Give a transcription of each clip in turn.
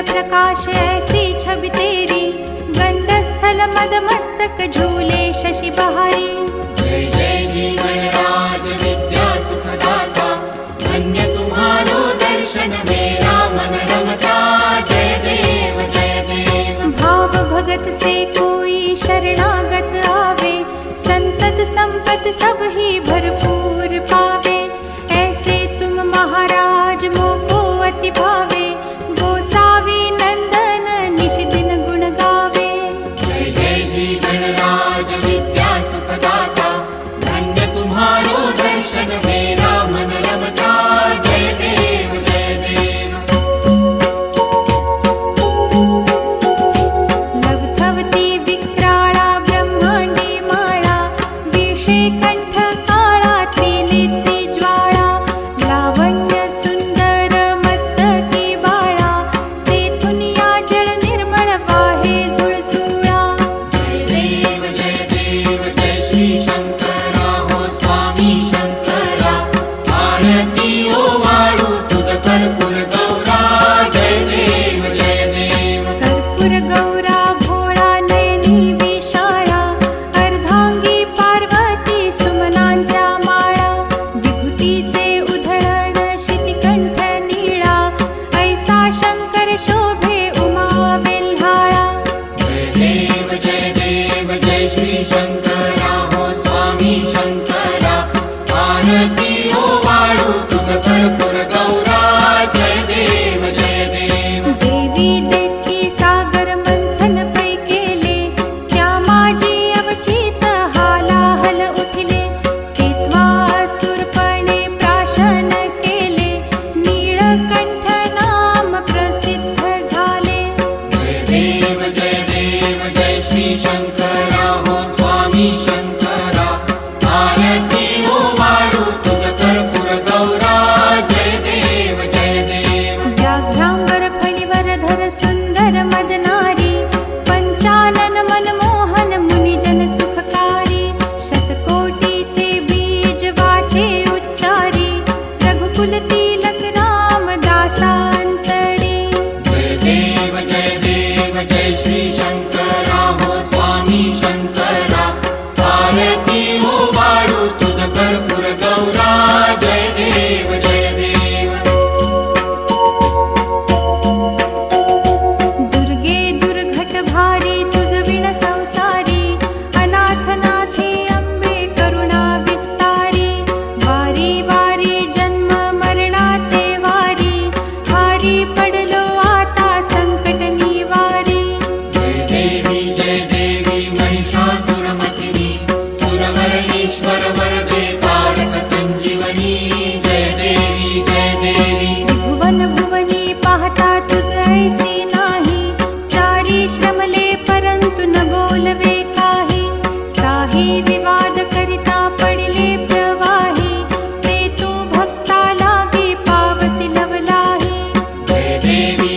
प्रकाश ऐसी छवि तेरी, गंधस्थल मद मस्तक झूले शशि बहारी। जय जय जी गणराज विद्या सुखदाता, धन्य तुम्हारो दर्शन मेरा मन रमता। जय देव जय देव। भाव भगत से कोई शरणागत आवे, संतत संपत सब ही भरपूर पावे। ऐसे तुम महाराज मोको अति भावे, गोसावी नंदन निश दिन गुण गावे। जय जय जी गणराज विद्या सुखदाता, धन्य तुम्हारो दर्शन मेरा मन रमता। जय देव जय देव। लवथवती विक्राळा ब्रह्मांडी माळा, विषे कंठ काळा त्रिनेत्री ज्वाळा। लावण्य सुंदर मस्तकी बाळा, तेथून या जळ निर्मळ वाहे झुळझुळा। जय देव जय श्री शंकरा हो स्वामी शंकरा, आरती ओ वाळू तुझ कर्पूर गौरा। जय देव जय देव। कर्पूर गौरा भोळा नयनी विशाळा, अर्धांगी पार्वती सुमनांच्या माळा। विभूतीचे उधळण शितिकंठ नीळा, ऐसा शंकर शोभे उमा वेल्हाळा। जय देव जय श्री शंकरा हो स्वामी शंकरा, आरती ओ वाळू तुझ कर्पूर गौरा। जय देव जय देव। देवी देती सागर मंथन पै केले, त्या माझी अवचित हालाहल उठले। तेव्हा असुरपणे प्राशन केले, नीळकंठ नाम प्रसिद्ध झाले। जय देव जय श्री शंकरा हो स्वामी शंकरा, आरती ओ वाळू तुझ कर्पूर गौरा। जय देव जय देव। व्याघ्रांबर फणीवर धर सुंदर मदनारी, पंचानन मनमोहन मुनिजन सुखकारी। शतकोटीचे बीज वाचे उच्चारी, रघुकुल तिलक राम दासांतरी। जय देव जय श्री शंकरा हो स्वामी शंकरा, आरती ओ वाळू तुझ कर्पूर गौरा। जय देव जय देव। दुर्गे दुर्घट भारी तुझ विण संसारी, अनाथनाथे अंबे करुणा विस्तारी। वारी वारी जन्म मरणाते वारी, भारी पडलो आता संकट निवारी। जय देवी महिषासुरमर्दिनी, सुरवर ईश्वर वरदे तारक संजीवनी। जय देवी जय देवी। त्रिभुवन भुवनी पाहता तुझ ऐसी नाही, चारी श्रमले परंतु न बोलवे काही। साही विवाद करिता पडले प्रवाही, ते तू भक्ता लागे पावसी लवलाही। जय देवी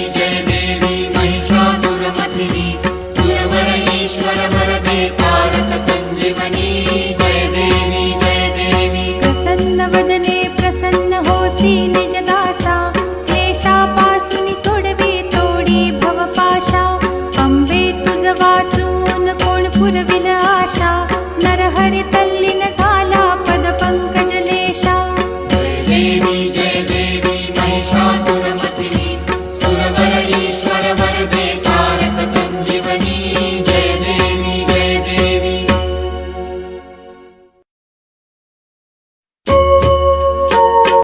महिषासुरमर्दिनी, सुरवर ईश्वर वरदे तारक संजीवनी। जय देवी जय देवी। प्रसन्न वदने प्रसन्न होसी निज दासा, क्लेशापासून सोडवी तोडी भवपाशा। अंबे तुझ वाचून कोण पुरविल आशा, नरहरी तल्लीन झाला पद पंकज लेशा। जय